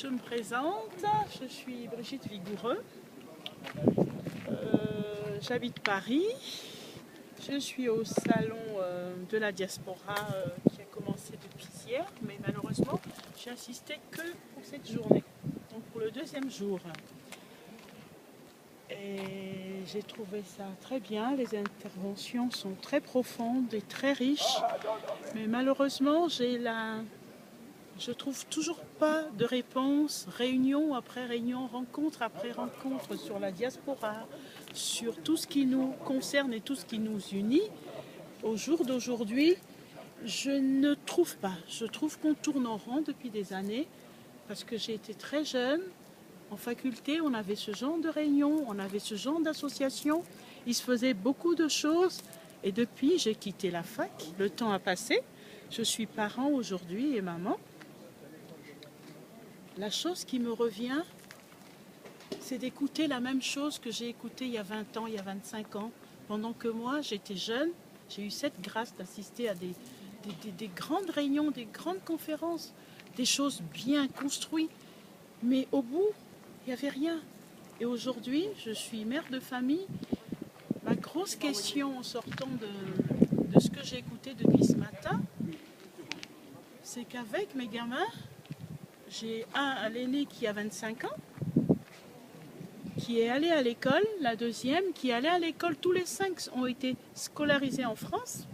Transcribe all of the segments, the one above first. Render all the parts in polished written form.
Je me présente, je suis Brigitte Vigoureux, j'habite Paris, je suis au salon de la diaspora qui a commencé depuis hier, mais malheureusement j'ai assisté que pour cette journée, donc pour le deuxième jour. Et j'ai trouvé ça très bien, les interventions sont très profondes et très riches, mais malheureusement je trouve toujours pas de réponse, réunion après réunion, rencontre après rencontre sur la diaspora, sur tout ce qui nous concerne et tout ce qui nous unit. Au jour d'aujourd'hui, je ne trouve pas. Je trouve qu'on tourne en rond depuis des années parce que j'ai été très jeune. En faculté, on avait ce genre de réunion, on avait ce genre d'association. Il se faisait beaucoup de choses et depuis, j'ai quitté la fac. Le temps a passé. Je suis parent aujourd'hui et maman. La chose qui me revient, c'est d'écouter la même chose que j'ai écoutée il y a 20 ans, il y a 25 ans. Pendant que moi, j'étais jeune, j'ai eu cette grâce d'assister à des grandes réunions, des grandes conférences, des choses bien construites. Mais au bout, il n'y avait rien. Et aujourd'hui, je suis mère de famille. Ma grosse question en sortant de ce que j'ai écouté depuis ce matin, c'est qu'avec mes gamins, j'ai l'aîné qui a 25 ans, qui est allé à l'école, la deuxième qui est allée à l'école. Tous les 5 ont été scolarisés en France.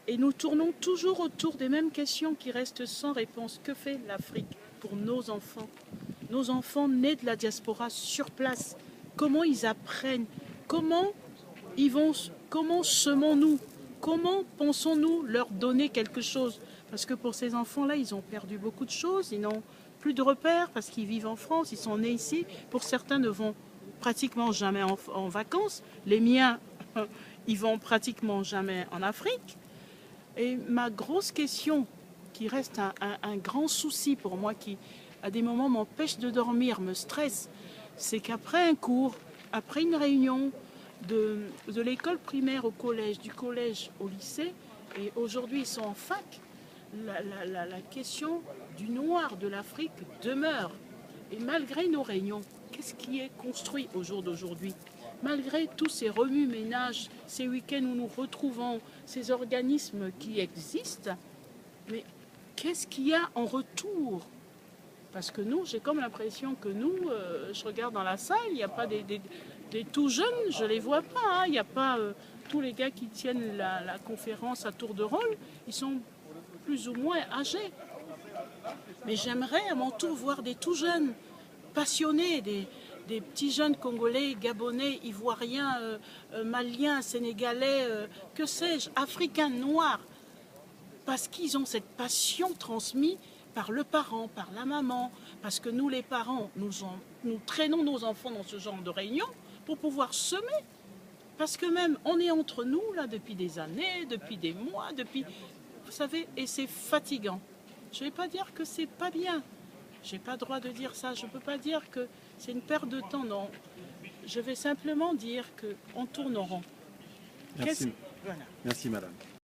Et nous tournons toujours autour des mêmes questions qui restent sans réponse. Que fait l'Afrique pour nos enfants? Nos enfants nés de la diaspora sur place, comment ils apprennent? Comment semons-nous? Comment pensons-nous leur donner quelque chose? Parce que pour ces enfants-là, ils ont perdu beaucoup de choses, ils n'ont plus de repères parce qu'ils vivent en France, ils sont nés ici. Pour certains, ne vont pratiquement jamais en vacances. Les miens, ils vont pratiquement jamais en Afrique. Et ma grosse question, qui reste un grand souci pour moi, qui à des moments m'empêche de dormir, me stresse, c'est qu'après un cours, après une réunion, de l'école primaire au collège, du collège au lycée, et aujourd'hui ils sont en fac, la question du noir de l'Afrique demeure. Et malgré nos réunions, qu'est-ce qui est construit au jour d'aujourd'hui? Malgré tous ces remue-ménages, ces week-ends où nous retrouvons ces organismes qui existent, mais qu'est-ce qu'il y a en retour? Parce que nous, j'ai comme l'impression que nous, je regarde dans la salle, il n'y a pas des tout jeunes, je ne les vois pas. Hein. Il n'y a pas tous les gars qui tiennent la conférence à tour de rôle, ils sont plus ou moins âgés. Mais j'aimerais à mon tour voir des tout jeunes, passionnés, des petits jeunes congolais, gabonais, ivoiriens, maliens, sénégalais, que sais-je, africains, noirs, parce qu'ils ont cette passion transmise par le parent, par la maman, parce que nous les parents, nous traînons nos enfants dans ce genre de réunion pour pouvoir semer. Parce que même, on est entre nous là depuis des années, depuis des mois, vous savez, et c'est fatigant. Je ne vais pas dire que c'est pas bien. J'ai pas le droit de dire ça. Je ne peux pas dire que c'est une perte de temps, non. Je vais simplement dire qu'on tourne en rond. Merci. Voilà. Merci madame.